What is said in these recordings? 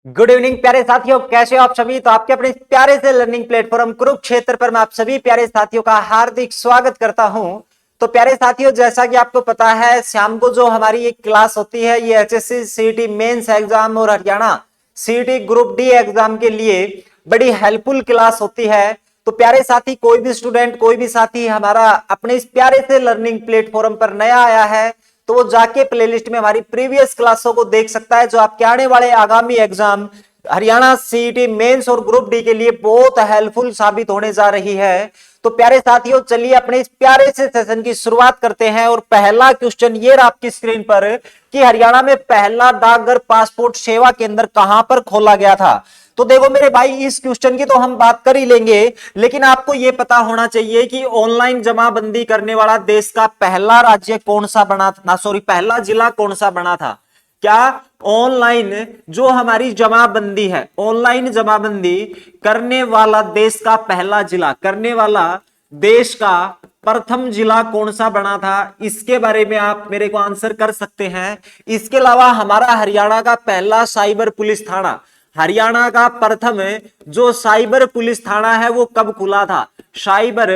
Good evening प्यारे साथियों, कैसे हो आप सभी। तो आपके अपने प्यारे से लर्निंग प्लेटफॉर्म कुरुक्षेत्र पर मैं आप सभी प्यारे साथियों का हार्दिक स्वागत करता हूं। तो प्यारे साथियों, जैसा कि आपको पता है, शाम को जो हमारी एक क्लास होती है ये एचएससी सीईटी मेंस एग्जाम और Haryana CET group D exam के लिए बड़ी हेल्पफुल क्लास होती है। तो प्यारे साथी, कोई भी स्टूडेंट, कोई भी साथी हमारा अपने इस प्यारे से लर्निंग प्लेटफॉर्म पर नया आया है तो वो जाके प्लेलिस्ट में हमारी प्रीवियस क्लासों को देख सकता है, जो आपके आने वाले आगामी एग्जाम हरियाणा सीईटी मेंस और ग्रुप डी के लिए बहुत हेल्पफुल साबित होने जा रही है। तो प्यारे साथियों, चलिए अपने इस प्यारे से सेशन की शुरुआत करते हैं। और पहला क्वेश्चन ये रहा आपकी स्क्रीन पर कि हरियाणा में पहला डाकघर पासपोर्ट सेवा केंद्र कहां पर खोला गया था। तो देखो मेरे भाई, इस क्वेश्चन की तो हम बात कर ही लेंगे, लेकिन आपको यह पता होना चाहिए कि ऑनलाइन जमाबंदी करने वाला देश का पहला राज्य कौन सा बना था, सॉरी पहला जिला कौन सा बना था। क्या ऑनलाइन जो हमारी जमाबंदी है, ऑनलाइन जमाबंदी करने वाला देश का पहला जिला, करने वाला देश का प्रथम जिला कौन सा बना था, इसके बारे में आप मेरे को आंसर कर सकते हैं। इसके अलावा हमारा हरियाणा का पहला साइबर पुलिस थाना, हरियाणा का प्रथम जो साइबर पुलिस थाना है वो कब खुला था। साइबर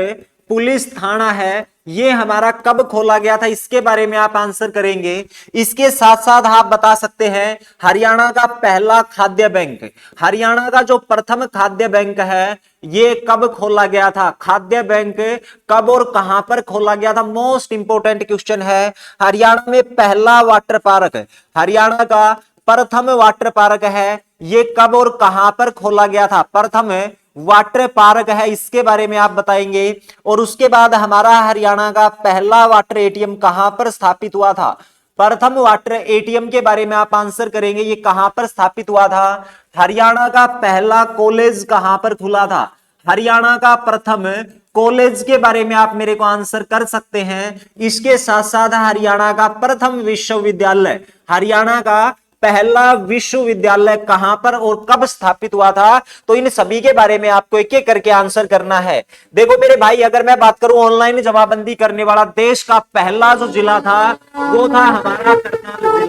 पुलिस थाना है ये हमारा कब खोला गया था, इसके बारे में आप आंसर करेंगे। इसके साथ साथ आप बता सकते हैं हरियाणा का पहला खाद्य बैंक, हरियाणा का जो प्रथम खाद्य बैंक है ये कब खोला गया था। खाद्य बैंक कब और कहां पर खोला गया था, मोस्ट इंपोर्टेंट क्वेश्चन है। हरियाणा में पहला वाटर पार्क, हरियाणा का प्रथम वाटर पार्क है ये कब और कहां पर खोला गया था, प्रथम वाटर पार्क है, इसके बारे में आप बताएंगे। और उसके बाद हमारा हरियाणा का पहला वाटर एटीएम कहां पर स्थापित हुआ था, प्रथम वाटर एटीएम के बारे में आप आंसर करेंगे, ये कहां पर स्थापित हुआ था। हरियाणा का पहला कॉलेज कहां पर खुला था, हरियाणा का प्रथम कॉलेज के बारे में आप मेरे को आंसर कर सकते हैं। इसके साथ साथ हरियाणा का प्रथम विश्वविद्यालय, हरियाणा का पहला विश्वविद्यालय कहां पर और कब स्थापित हुआ था। तो इन सभी के बारे में आपको एक एक करके आंसर करना है। देखो मेरे भाई, अगर मैं बात करूं ऑनलाइन जमाबंदी करने वाला देश का पहला जो जिला था वो था हमारा करनाल जिला।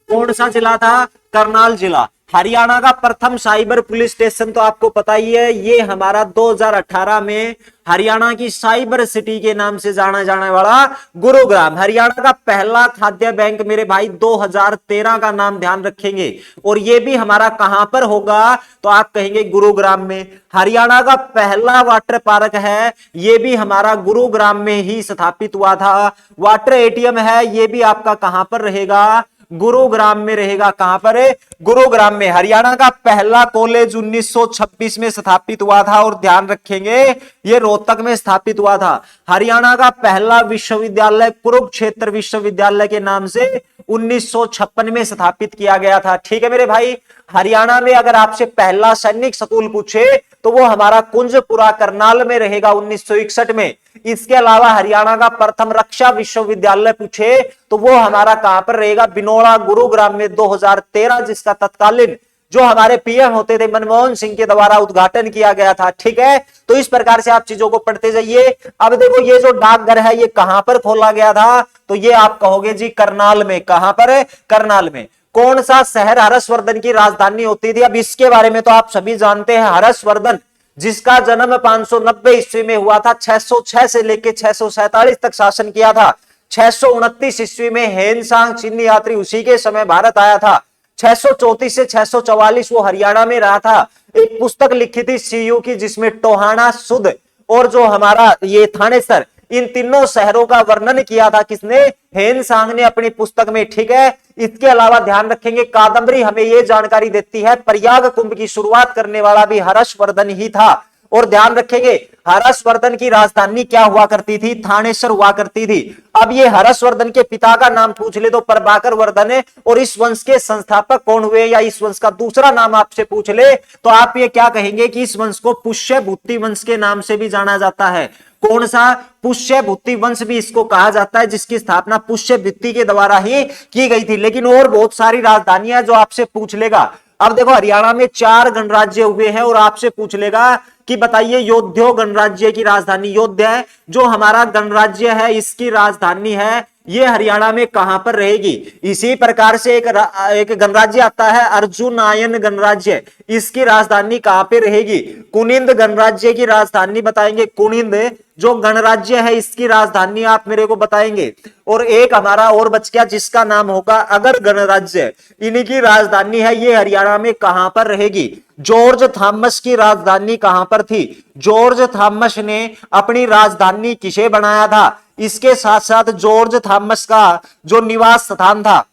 कौन सा जिला था, करनाल जिला। हरियाणा का प्रथम साइबर पुलिस स्टेशन तो आपको पता ही है, ये हमारा 2018 में हरियाणा की साइबर सिटी के नाम से जाना जाने वाला गुरुग्राम। हरियाणा का पहला खाद्य बैंक मेरे भाई 2013 का नाम ध्यान रखेंगे, और ये भी हमारा कहां पर होगा तो आप कहेंगे गुरुग्राम में। हरियाणा का पहला वाटर पार्क है ये भी हमारा गुरुग्राम में ही स्थापित हुआ था। वाटर एटीएम है ये भी आपका कहां पर रहेगा, गुरुग्राम में रहेगा। कहां पर है, गुरुग्राम में। हरियाणा का पहला कॉलेज 1926 में स्थापित हुआ था, और ध्यान रखेंगे ये रोहतक में स्थापित हुआ था। हरियाणा का पहला विश्वविद्यालय कुरुक्षेत्र विश्वविद्यालय के नाम से 1956 में स्थापित किया गया था। ठीक है मेरे भाई। हरियाणा में अगर आपसे पहला सैनिक स्कूल पूछे तो वो हमारा कुंजपुरा करनाल में रहेगा 1961 में। इसके अलावा हरियाणा का प्रथम रक्षा विश्वविद्यालय पूछे तो वो हमारा कहां पर रहेगा, बिनोड़ा गुरुग्राम में 2013, जिसका तत्कालीन जो हमारे पीएम होते थे मनमोहन सिंह के द्वारा उद्घाटन किया गया था। ठीक है, तो इस प्रकार से आप चीजों को पढ़ते जाइए। अब देखो ये जो डाकघर है ये कहां पर खोला गया था, तो ये आप कहोगे जी करनाल में। कहां पर है, करनाल में। कौन सा शहर हर्षवर्धन की राजधानी होती थी, अब इसके बारे में तो आप सभी जानते हैं। हर्षवर्धन जिसका जन्म 590 ईस्वी में हुआ था, 606 से लेकर 647 तक शासन किया था। 629 ईस्वी में हेनसांग चीनी यात्री उसी के समय भारत आया था। 634 से 644 वो हरियाणा में रहा था। एक पुस्तक लिखी थी सीयू की, जिसमें टोहाना, सुध और जो हमारा ये थानेसर, इन तीनों शहरों का वर्णन किया था किसने, हेनसांग ने अपनी पुस्तक में। ठीक है, इसके अलावा ध्यान रखेंगे कादम्बरी हमें यह जानकारी देती है प्रयाग कुंभ की शुरुआत करने वाला भी हर्षवर्धन ही था। और ध्यान रखेंगे हर्षवर्धन की राजधानी क्या हुआ करती थी, थानेसर हुआ करती थी। अब ये हर्षवर्धन के पिता का नाम पूछ ले तो प्रभाकर वर्धन है, और इस वंश के संस्थापक कौन हुए, या इस वंश का दूसरा नाम आपसे पूछ ले तो आप ये क्या कहेंगे कि इस वंश को पुष्यभूति वंश के नाम से भी जाना जाता है। कौन सा, पुष्यभूति वंश भी इसको कहा जाता है, जिसकी स्थापना पुष्यभूति के द्वारा ही की गई थी। लेकिन और बहुत सारी राजधानियां जो आपसे पूछ लेगा। अब देखो हरियाणा में 4 गणराज्य हुए हैं, और आपसे पूछ लेगा कि बताइए योध्यो गणराज्य की राजधानी योध्या है, जो हमारा गणराज्य है इसकी राजधानी है ये हरियाणा में कहां पर रहेगी। इसी प्रकार से एक गणराज्य आता है अर्जुनायन गणराज्य, इसकी राजधानी कहां पे रहेगी। कुनिंद गणराज्य की राजधानी बताएंगे, कुनिंद जो गणराज्य है इसकी राजधानी आप मेरे को बताएंगे। और एक हमारा और बच गया जिसका नाम होगा अगर गणराज्य, इनकी राजधानी है ये हरियाणा में कहां पर रहेगी। जॉर्ज थॉमस की राजधानी कहां पर थी। जॉर्ज थॉमस ने अपनी राजधानी किसे बनाया था। इसके साथ साथ जॉर्ज थॉमस का जो निवास स्थान था,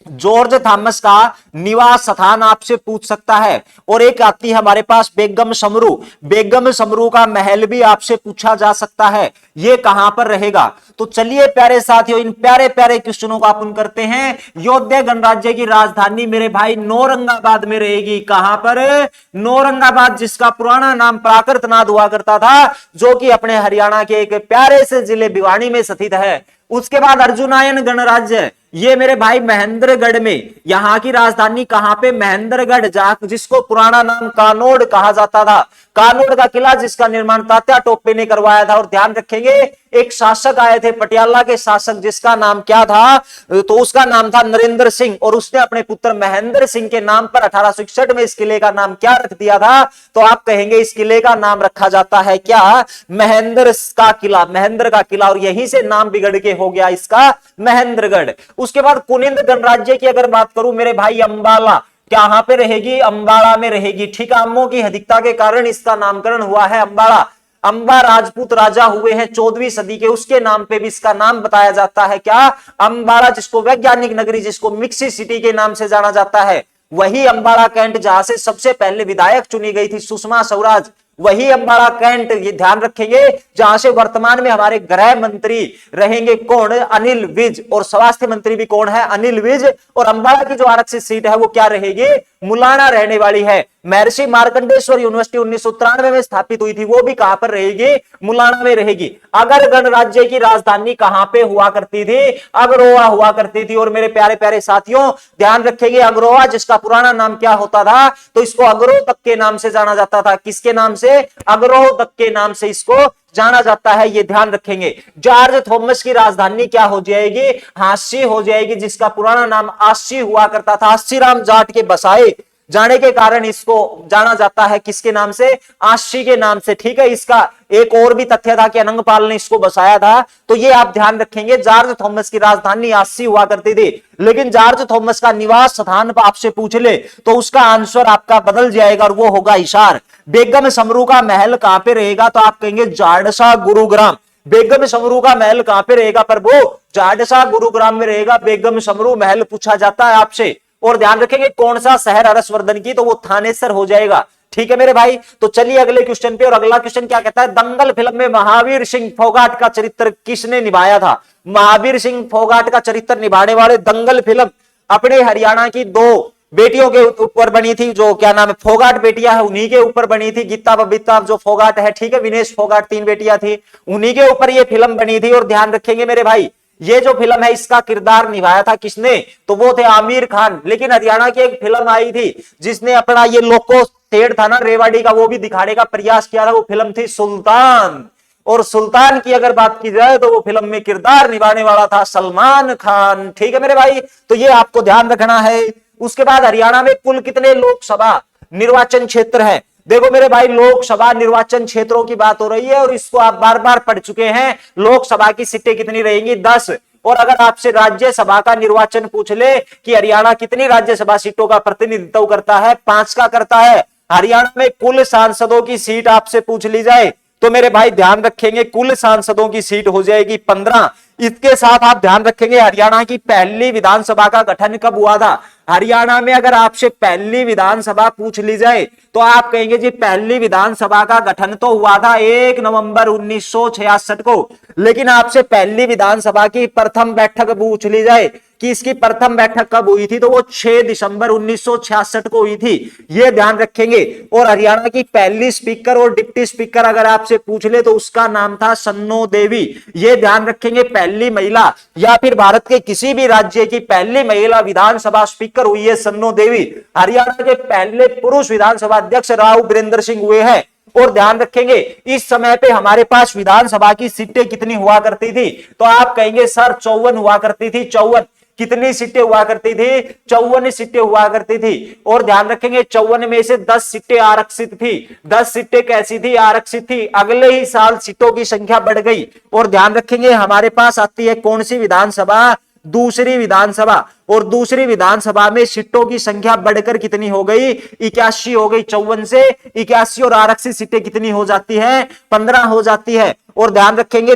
जॉर्ज थॉमस का निवास स्थान आपसे पूछ सकता है। और एक आती है हमारे पास बेगम समरू, बेगम समरू का महल भी आपसे पूछा जा सकता है, ये कहां पर रहेगा। तो चलिए प्यारे साथियों, इन प्यारे प्यारे क्वेश्चनों को अपन करते हैं। योध्या गणराज्य की राजधानी मेरे भाई नौरंगाबाद में रहेगी। कहां पर, नौरंगाबाद, जिसका पुराना नाम प्राकृतनाथ हुआ करता था, जो कि अपने हरियाणा के एक प्यारे से जिले भिवानी में स्थित है। उसके बाद अर्जुनायन गणराज्य, ये मेरे भाई महेंद्रगढ़ में, यहां की राजधानी कहां पे, महेंद्रगढ़, जिसको पुराना नाम कानोड़ कहा जाता था। कानोड़ का किला जिसका निर्माण तात्या टोपे ने करवाया था। और ध्यान रखेंगे एक शासक आए थे पटियाला के शासक, जिसका नाम क्या था, तो उसका नाम था नरेंद्र सिंह। और उसने अपने पुत्र महेंद्र सिंह के नाम पर 1861 में इस किले का नाम क्या रख दिया था, तो आप कहेंगे इस किले का नाम रखा जाता है क्या, महेंद्र का किला, महेंद्र का किला। और यहीं से नाम बिगड़ के हो गया इसका महेंद्रगढ़। उसके बाद कुनिंद गणराज्य की अगर बात करूं मेरे भाई, अंबाला, कहां पे रहेगी, अंबाला में रहेगी। ठीक है, अम्मों की अधिकता के कारण इसका नामकरण हुआ है अंबाला। अंबा राजपूत राजा हुए हैं 14वीं सदी के, उसके नाम पे भी इसका नाम बताया जाता है क्या, अंबाला, जिसको वैज्ञानिक नगरी, जिसको मिक्सी सिटी के नाम से जाना जाता है। वही अंबाला कैंट जहां से सबसे पहले विधायक चुनी गई थी सुषमा स्वराज, वही अंबाला कैंट, ये ध्यान रखेंगे, जहां से वर्तमान में हमारे गृह मंत्री रहेंगे कौन, अनिल विज, और स्वास्थ्य मंत्री भी कौन है, अनिल विज। और अंबाला की जो आरक्षित सीट है वो क्या रहेगी, मुलाना रहने वाली है। महर्षि मार्कंडेश्वर यूनिवर्सिटी 1993 में स्थापित हुई थी, वो भी कहां पर रहेगी, मुलाना में रहेगी। अगर गणराज्य की राजधानी कहां पे हुआ करती थी, अगरोहा हुआ करती थी। और मेरे प्यारे प्यारे साथियों ध्यान रखेंगे, अगरोहा जिसका पुराना नाम क्या होता था, तो इसको अगरोतक के नाम से जाना जाता था। किसके नाम से, अगरोतक के नाम से इसको जाना जाता है, ये ध्यान रखेंगे। जॉर्ज थॉमस की राजधानी क्या हो जाएगी, हांसी हो जाएगी, जिसका पुराना नाम आशी हुआ करता था। आशीराम जाट के बसाए जाने के कारण इसको जाना जाता है किसके नाम से, आशी के नाम से। ठीक है, इसका एक और भी तथ्य था कि अनंगपाल ने इसको बसाया था, तो ये आप ध्यान रखेंगे। जॉर्ज थॉमस की राजधानी आशी हुआ करती थी, लेकिन जॉर्ज थॉमस का निवास स्थान पर आपसे पूछ ले तो उसका आंसर आपका बदल जाएगा और वो होगा हिसार। बेगम समरू का महल कहां पे रहेगा, तो आप कहेंगे जाडसा गुरुग्राम। बेगम समरू का महल कहां पे रहेगा, पर वो जाडसा गुरुग्राम में रहेगा। बेगम समरू महल पूछा जाता है आपसे। और ध्यान रखेंगे कौन सा शहर हर्षवर्धन की, तो वो थानेसर हो जाएगा। ठीक है मेरे भाई, तो चलिए अगले क्वेश्चन पे। और अगला क्वेश्चन क्या कहता है, दंगल फिल्म में महावीर सिंह फोगाट का चरित्र किसने निभाया था। महावीर सिंह फोगाट का चरित्र निभाने वाले, दंगल फिल्म अपने हरियाणा की 2 बेटियों के ऊपर बनी थी, जो क्या नाम है, फोगाट बेटियां है, उन्हीं के ऊपर बनी थी। गीता बबीता जो फोगाट है, ठीक है, विनेश फोगाट, 3 बेटियां थी, उन्हीं के ऊपर ये फिल्म बनी थी। और ध्यान रखेंगे मेरे भाई, ये जो फिल्म है इसका किरदार निभाया था किसने, तो वो थे आमिर खान। लेकिन हरियाणा की एक फिल्म आई थी जिसने अपना ये लोको स्टेट था ना रेवाड़ी का, वो भी दिखाने का प्रयास किया था, वो फिल्म थी सुल्तान। और सुल्तान की अगर बात की जाए तो वो फिल्म में किरदार निभाने वाला था सलमान खान। ठीक है मेरे भाई, तो ये आपको ध्यान रखना है। उसके बाद हरियाणा में कुल कितने लोकसभा निर्वाचन क्षेत्र है। देखो मेरे भाई, लोकसभा निर्वाचन क्षेत्रों की बात हो रही है और इसको आप बार बार पढ़ चुके हैं। लोकसभा की सीटें कितनी रहेंगी, 10। और अगर आपसे राज्यसभा का निर्वाचन पूछ ले कि हरियाणा कितनी राज्यसभा सीटों का प्रतिनिधित्व करता है, 5 का करता है। हरियाणा में कुल सांसदों की सीट आपसे पूछ ली जाए तो मेरे भाई ध्यान रखेंगे कुल सांसदों की सीट हो जाएगी 15। इसके साथ आप ध्यान रखेंगे हरियाणा की पहली विधानसभा का गठन कब हुआ था। हरियाणा में अगर आपसे पहली विधानसभा पूछ ली जाए तो आप कहेंगे जी पहली विधानसभा का गठन तो हुआ था 1 नवंबर 1966 को। लेकिन आपसे पहली विधानसभा की प्रथम बैठक पूछ ली जाए कि इसकी प्रथम बैठक कब हुई थी, तो वो 6 दिसंबर 1966 को हुई थी। ये ध्यान रखेंगे। और हरियाणा की पहली स्पीकर और डिप्टी स्पीकर अगर आपसे पूछ ले तो उसका नाम था सन्नो देवी। ये ध्यान रखेंगे, पहली महिला या फिर भारत के किसी भी राज्य की पहली महिला विधानसभा स्पीकर हुई है सन्नो देवी। हरियाणा के पहले पुरुष विधानसभा अध्यक्ष राव वीरेंद्र सिंह हुए हैं और ध्यान रखेंगे इस समय पे हमारे पास विधानसभा की सीटें कितनी हुआ करती थी, तो आप कहेंगे सर 54 हुआ करती थी। 54 कितनी सीटें हुआ करती थी? 54 सीटें हुआ करती थी। और ध्यान रखेंगे 54 में से 10 सीटें आरक्षित थी। 10 सीटें कैसी थी? आरक्षित थी। अगले ही साल सीटों की संख्या बढ़ गई और ध्यान रखेंगे हमारे पास आती है कौन सी विधानसभा? दूसरी विधानसभा। और दूसरी विधानसभा में सीटों की संख्या बढ़कर कितनी हो गई? 81 हो गई। 54 से 81 और आरक्षित सीटें कितनी हो जाती है? 15 हो जाती है। और ध्यान रखेंगे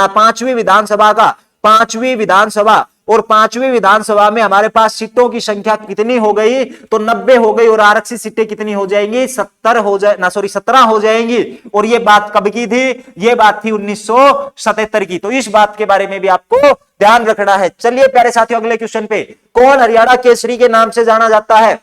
पांचवी विधानसभा का, पांचवी विधानसभा, और पांचवी विधानसभा में हमारे पास सीटों की संख्या कितनी हो गई? तो 90 हो गई। और आरक्षित सीटें कितनी हो जाएंगी? 17 हो जाएंगी। और ये बात कब की थी? ये बात थी 1977 की। तो इस बात के बारे में भी आपको ध्यान रखना है। चलिए प्यारे साथियों अगले क्वेश्चन पे, कौन हरियाणा केसरी के नाम से जाना जाता है?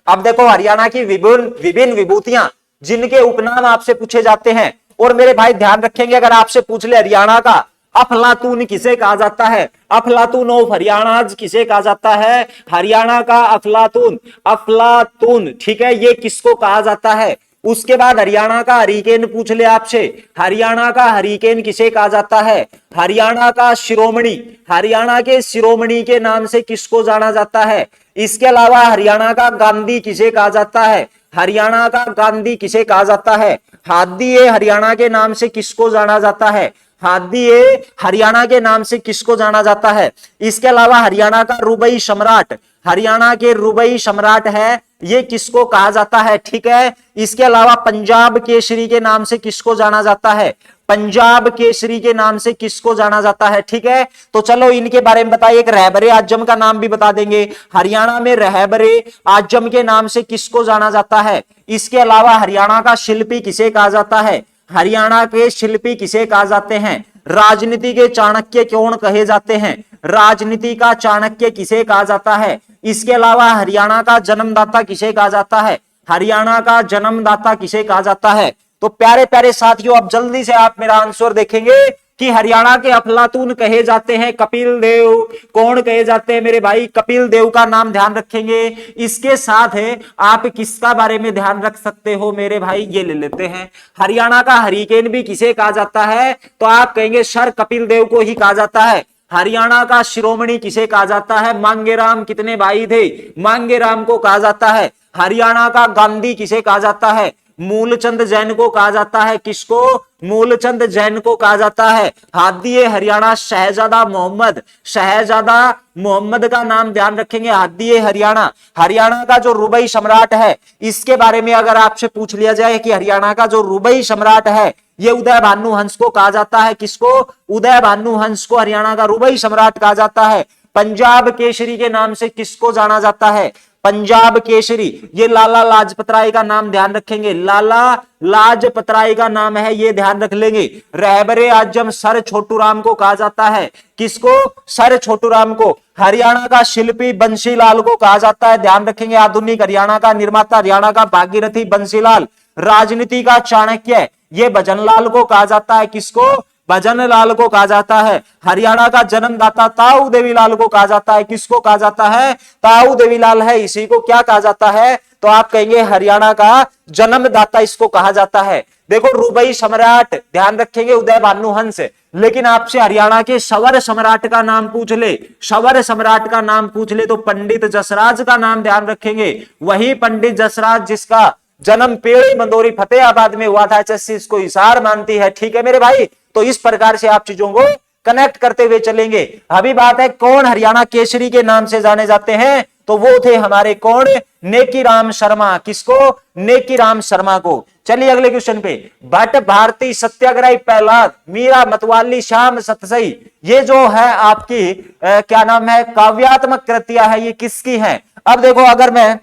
अब देखो हरियाणा की विभिन्न विभूतियां जिनके उपनाम आपसे पूछे जाते हैं। और मेरे भाई ध्यान रखेंगे अगर आपसे पूछ ले हरियाणा का अफलातून किसे कहा जाता है? अफलातून ऑफ हरियाणा किसे कहा जाता है? हरियाणा का अफलातून, अफलातून, ठीक है, ये किसको कहा जाता है? उसके बाद हरियाणा का हरिकेन पूछ ले आपसे, हरियाणा का हरिकेन किसे कहा जाता है? हरियाणा का शिरोमणि, हरियाणा के शिरोमणि के नाम से किसको जाना जाता है? इसके अलावा हरियाणा का गांधी किसे कहा जाता है? हरियाणा का गांधी किसे कहा जाता है? हादीए हरियाणा के नाम से किसको जाना जाता है? हादीए हरियाणा के नाम से किसको जाना जाता है? इसके अलावा हरियाणा का रुबई सम्राट, हरियाणा के रुबई सम्राट है, ये किसको कहा जाता है? ठीक है। इसके अलावा पंजाब केसरी के नाम से किसको जाना जाता है? पंजाब केसरी के नाम से किसको जाना जाता है? ठीक है। तो चलो इनके बारे में बताइए। एक रहबरे आजम का नाम भी बता देंगे। हरियाणा में रहबरे आजम के नाम से किसको जाना जाता है? इसके अलावा हरियाणा का शिल्पी किसे कहा जाता है? हरियाणा के शिल्पी किसे कहा जाते हैं? राजनीति के चाणक्य कौन कहे जाते हैं? राजनीति का चाणक्य किसे कहा जाता है? इसके अलावा हरियाणा का जन्मदाता किसे कहा जाता है? हरियाणा का जन्मदाता किसे कहा जाता है? तो प्यारे प्यारे साथियों अब जल्दी से आप मेरा आंसर देखेंगे कि हरियाणा के अफलातून कहे जाते हैं कपिल देव। कौन कहे जाते हैं मेरे भाई? कपिल देव का नाम ध्यान रखेंगे। इसके साथ है आप किसका बारे में ध्यान रख सकते हो मेरे भाई? ये ले लेते हैं हरियाणा का हरिकेन भी किसे कहा जाता है? तो आप कहेंगे सर कपिल देव को ही कहा जाता है। हरियाणा का शिरोमणि किसे कहा जाता है? मांगेराम कितने भाई थे? मांगेराम को कहा जाता है। हरियाणा का गांधी किसे कहा जाता है? मूलचंद जैन को कहा जाता है। किसको? मूलचंद जैन को कहा जाता है। हादीए हरियाणा शहजादा मोहम्मद, शहजादा मोहम्मद का नाम ध्यान रखेंगे। हादीए हरियाणा, हरियाणा का जो रुबई सम्राट है इसके बारे में अगर आपसे पूछ लिया जाए कि हरियाणा का जो रुबई सम्राट है ये उदय भानु हंस को कहा जाता है। किसको? उदय भानु हंस को हरियाणा का रुबई सम्राट कहा जाता है। पंजाब केसरी के नाम से किसको जाना जाता है? पंजाब केसरी, ये लाला लाजपत राय का नाम ध्यान रखेंगे। लाला लाजपत राय का नाम है, ये ध्यान रख लेंगे। रहबरे आजम सर छोटू राम को कहा जाता है। किसको? सर छोटू राम को। हरियाणा का शिल्पी बंसीलाल को कहा जाता है। ध्यान रखेंगे आधुनिक हरियाणा का निर्माता, हरियाणा का भागीरथी बंसीलाल। राजनीति का चाणक्य ये भजनलाल को कहा जाता है। किसको? भजनलाल को कहा जाता है। हरियाणा का जन्मदाता ताऊ देवीलाल को कहा जाता है। किसको कहा जाता है? ताऊ देवीलाल है, इसी को क्या कहा जाता है? तो आप कहेंगे हरियाणा का जन्मदाता इसको कहा जाता है। देखो रुबई सम्राट ध्यान रखेंगे उदय भानु हंस, लेकिन आपसे हरियाणा के शवर सम्राट का नाम पूछ ले, शवर सम्राट का नाम पूछ ले तो पंडित जसराज का नाम ध्यान रखेंगे। वही पंडित जसराज जिसका जन्म पेड़ी मंदोरी फतेहाबाद में हुआ था। एचएससी इसको हिसार मानती है। ठीक है मेरे भाई, तो इस प्रकार से आप चीजों को कनेक्ट करते हुए चलेंगे। अभी बात है कौन हरियाणा केसरी के नाम से जाने जाते हैं? तो वो थे हमारे कौन? नेकीराम शर्मा। किसको? नेकीराम शर्मा को। चलिए अगले क्वेश्चन पे, भट्ट भारती सत्याग्रही प्रहलाद मीरा मतवाली श्याम सतसई, ये जो है आपकी क्या नाम है काव्यात्मक कृतियां है, ये किसकी है? अब देखो अगर मैं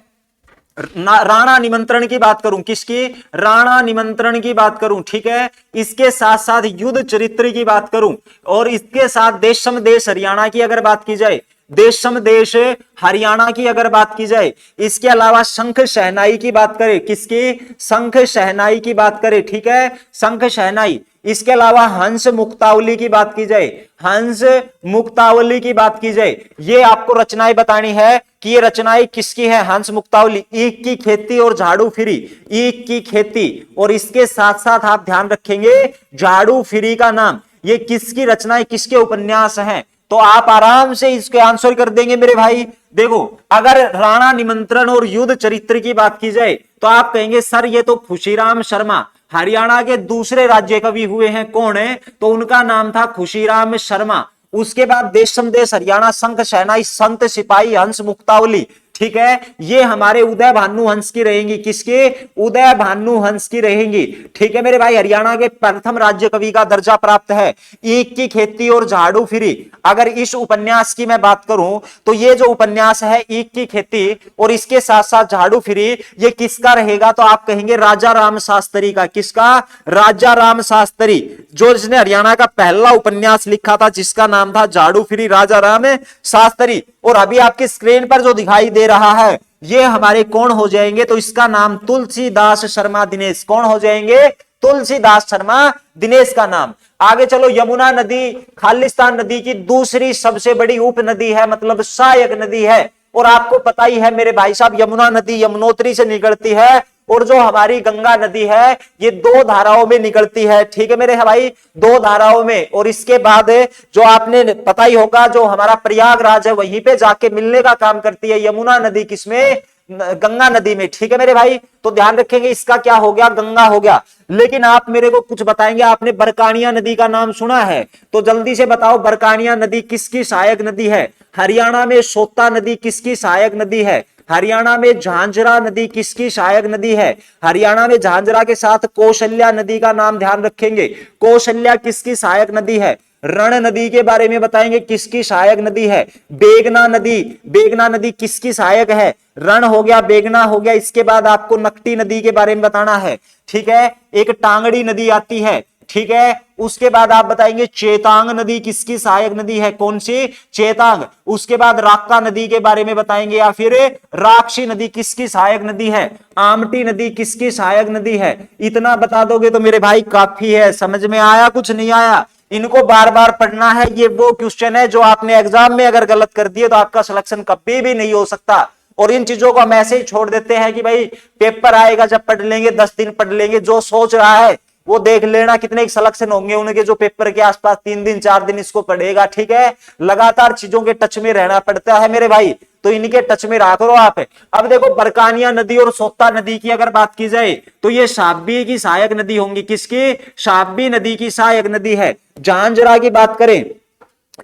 राणा निमंत्रण की बात करूं, किसकी? राणा निमंत्रण की बात करूं, ठीक है। इसके साथ साथ युद्ध चरित्र की बात करूं और इसके साथ देशम देश हरियाणा की अगर बात की जाए, देशम देश हरियाणा की अगर बात की जाए, इसके अलावा शंख शहनाई की बात करें, किसकी? शंख शहनाई की बात करें, ठीक है। शंख शहनाई इसके अलावा हंस मुक्तावली की बात की जाए, हंस मुक्तावली की बात की जाए, ये आपको रचनाएं बतानी है कि ये रचनाएं किसकी है। हंस मुक्तावली, ईख की खेती और झाड़ू फिरी, ईख की खेती, और इसके साथ साथ आप ध्यान रखेंगे झाड़ू फिरी का नाम, ये किसकी रचनाएं, किसके उपन्यास हैं। तो आप आराम से इसके आंसर कर देंगे मेरे भाई। देखो, अगर राणा निमंत्रण और युद्ध चरित्र की बात की जाए तो आप कहेंगे सर ये तो खुशीराम शर्मा, हरियाणा के दूसरे राज्य कवि हुए हैं, कौन है, तो उनका नाम था खुशीराम शर्मा। उसके बाद देश संदेश हरियाणा, संघ शहनाई, संत सिपाही, हंस मुक्तावली, ठीक है, ये हमारे उदय भानु हंस की रहेंगी, किसके, उदय भानु हंस की रहेंगी। ठीक है मेरे भाई, हरियाणा के प्रथम राज्य कवि का दर्जा प्राप्त है। ईख की खेती और झाड़ू फिरी, अगर इस उपन्यास की मैं बात करूं तो ये जो उपन्यास है ईख की खेती और इसके साथ साथ झाड़ू फिरी, ये किसका रहेगा, तो आप कहेंगे राजा राम शास्त्री का। किसका, राजा राम शास्त्री, जो जिसने हरियाणा का पहला उपन्यास लिखा था जिसका नाम था झाड़ू फिरी, राजा राम शास्त्री। और अभी आपकी स्क्रीन पर जो दिखाई दे रहा है ये हमारे कौन हो जाएंगे, तो इसका नाम तुलसीदास शर्मा दिनेश, कौन हो जाएंगे, तुलसीदास शर्मा दिनेश का नाम। आगे चलो, यमुना नदी खालिस्तान नदी की दूसरी सबसे बड़ी उप नदी है, मतलब सहायक नदी है। और आपको पता ही है मेरे भाई साहब, यमुना नदी यमुनोत्री से निकलती है और जो हमारी गंगा नदी है ये दो धाराओं में निकलती है। ठीक है मेरे भाई, दो धाराओं में। और इसके बाद जो आपने पता ही होगा, जो हमारा प्रयागराज है वहीं पे जाके मिलने का काम करती है यमुना नदी, किसमें, गंगा नदी में। ठीक है मेरे भाई, तो ध्यान रखेंगे, इसका क्या हो गया, गंगा हो गया। लेकिन आप मेरे को कुछ बताएंगे, आपने बरकानिया नदी का नाम सुना है, तो जल्दी से बताओ बरकानिया नदी किसकी सहायक नदी है। हरियाणा में सोता नदी किसकी सहायक नदी है। हरियाणा में झांझरा नदी किसकी सहायक नदी है। हरियाणा में झांझरा के साथ कौशल्या नदी का नाम ध्यान रखेंगे, कौशल्या किसकी सहायक नदी है। रण नदी के बारे में बताएंगे किसकी सहायक नदी है। बेगना नदी, बेगना नदी किसकी सहायक है। रण हो गया, बेगना हो गया, इसके बाद आपको नकटी नदी के बारे में बताना है। ठीक है, एक टांगड़ी नदी आती है। ठीक है, उसके बाद आप बताएंगे चेतांग नदी किसकी सहायक नदी है, कौन सी, चेतांग। उसके बाद राक्का नदी के बारे में बताएंगे, या फिर राक्षी नदी किसकी सहायक नदी है। आमटी नदी किसकी सहायक नदी है। इतना बता दोगे तो मेरे भाई काफी है। समझ में आया, कुछ नहीं आया, इनको बार बार पढ़ना है। ये वो क्वेश्चन है जो आपने एग्जाम में अगर गलत कर दिए तो आपका सिलेक्शन कभी भी नहीं हो सकता। और इन चीजों को हम ऐसे ही छोड़ देते हैं कि भाई पेपर आएगा जब पढ़ लेंगे, 10 दिन पढ़ लेंगे, जो सोच रहा है वो देख लेना कितने सिलेक्शन होंगे उनके, जो पेपर के आसपास 3 दिन 4 दिन इसको पढ़ेगा। ठीक है, लगातार चीजों के टच में रहना पड़ता है मेरे भाई, तो इनके टच में रहा करो आप। अब देखो, बरकानिया नदी और सोता नदी की अगर बात की जाए तो ये शाब्बी की सहायक नदी होंगी, किसकी, शाब्बी नदी की सहायक नदी है। झांझरा की बात करें,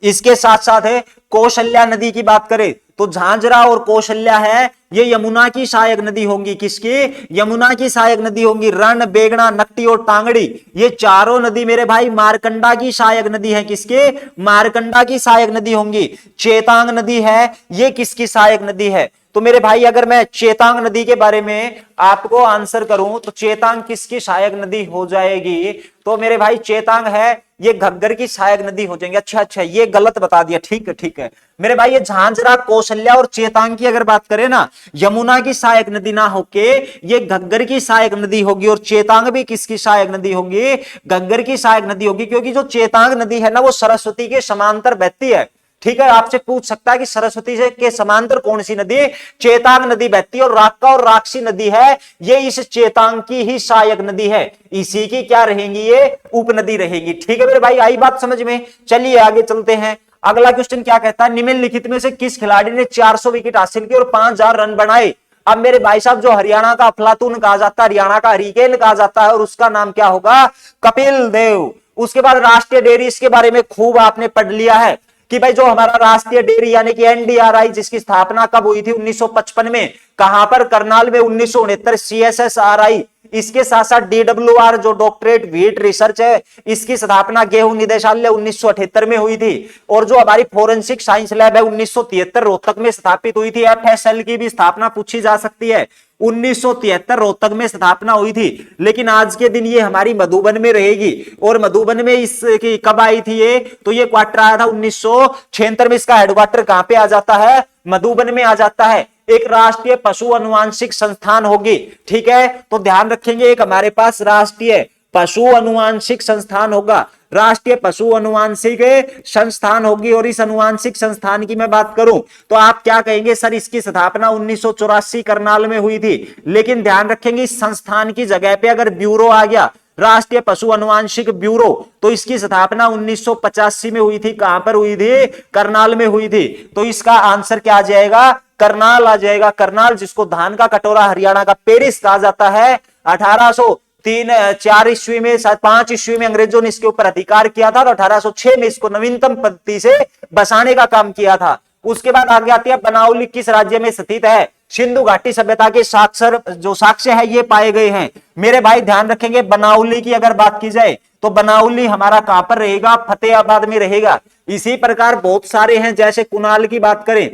इसके साथ साथ है कौशल्या नदी की बात करें तो झांझरा और कौशल्या है ये यमुना की सहायक नदी होंगी, किसकी, यमुना की सहायक नदी होंगी। रण, बेगना, नकटी और टांगड़ी, ये चारों नदी मेरे भाई मारकंडा की सहायक नदी है, किसके, मारकंडा की सहायक नदी होंगी। चेतांग नदी है ये किसकी सहायक नदी है। तो मेरे भाई अगर मैं चेतांग नदी के बारे में आपको आंसर करूं तो चेतांग किसकी सहायक नदी हो जाएगी, तो मेरे भाई चेतांग है ये घग्गर की सहायक नदी हो जाएंगे। अच्छा, ये गलत बता दिया, ठीक है ठीक है मेरे भाई। ये झांझरा, कौशल्या और चेतांग की अगर बात करें ना, यमुना की सहायक नदी ना होके ये घग्गर की सहायक नदी होगी। और चेतांग भी किसकी सहायक नदी होगी, घग्गर की सहायक नदी होगी, क्योंकि जो चेतांग नदी है ना वो सरस्वती के समांतर बहती है। ठीक है, आपसे पूछ सकता है कि सरस्वती से के समांतर कौन सी नदी, चेतांग नदी बहती है। और राक्का और राक्षी नदी है ये इस चेतांग की ही सहायक नदी है, इसी की क्या रहेंगी, ये उपनदी रहेगी। ठीक है मेरे भाई, आई बात समझ में। चलिए आगे चलते हैं। अगला क्वेश्चन क्या कहता है, निम्नलिखित में से किस खिलाड़ी ने 400 विकेट हासिल किए और 5000 रन बनाए। अब मेरे भाई साहब, जो हरियाणा का अफलातून कहा जाता है, हरियाणा का हरिकेन कहा जाता है, और उसका नाम क्या होगा, कपिल देव। उसके बाद राष्ट्रीय डेयरी, इसके बारे में खूब आपने पढ़ लिया है कि भाई जो हमारा राष्ट्रीय डेयरी यानी कि एनडीआरआई, जिसकी स्थापना कब हुई थी, 1955 में। कहां पर, करनाल में। 1969 सीएसएसआरआई, इसके साथ साथ डीडब्ल्यूआर जो डॉक्टरेट व्हीट रिसर्च है, इसकी स्थापना गेहूं निदेशालय 1978 में हुई थी। और जो हमारी फोरेंसिक साइंस लैब है 1973 रोहतक में स्थापित हुई थी। एफएसएल की भी स्थापना पूछी जा सकती है, 1973 रोहतक में स्थापना हुई थी। लेकिन आज के दिन ये हमारी मधुबन में रहेगी। और मधुबन में इसकी कब आई थी ये, तो ये क्वार्टर आया था 1976 में। इसका हेडक्वार्टर कहां पे आ जाता है, मधुबन में आ जाता है। एक राष्ट्रीय पशु अनुवांशिक संस्थान होगी। ठीक है, तो ध्यान रखेंगे, एक हमारे पास राष्ट्रीय पशु अनुवांशिक संस्थान होगा, राष्ट्रीय पशु अनुवांशिक संस्थान होगी। और इस अनुवांशिक संस्थान की मैं बात करूं तो आप क्या कहेंगे, सर इसकी स्थापना 1984 करनाल में हुई थी। लेकिन ध्यान रखेंगे इस संस्थान की जगह पे अगर ब्यूरो आ गया, राष्ट्रीय पशु अनुवांशिक ब्यूरो, तो इसकी स्थापना 1985 में हुई थी। कहां पर हुई थी? करनाल में हुई थी। तो इसका आंसर क्या आ जाएगा? करनाल आ जाएगा। करनाल, जिसको धान का कटोरा हरियाणा का पेरिस कहा जाता है। 1803-4 ईस्वी में, 5 ईस्वी में अंग्रेजों ने इसके ऊपर अधिकार किया था और 1806 में इसको नवीनतम पद्धति से बसाने का काम किया था। उसके बाद आगे आती है बनाउली किस राज्य में स्थित है? सिंधु घाटी सभ्यता के साक्ष्य है ये पाए गए हैं। मेरे भाई ध्यान रखेंगे बनाउली की अगर बात की जाए तो बनाउली हमारा कहां पर रहेगा? फतेहाबाद में रहेगा। इसी प्रकार बहुत सारे हैं, जैसे कुनाल की बात करें,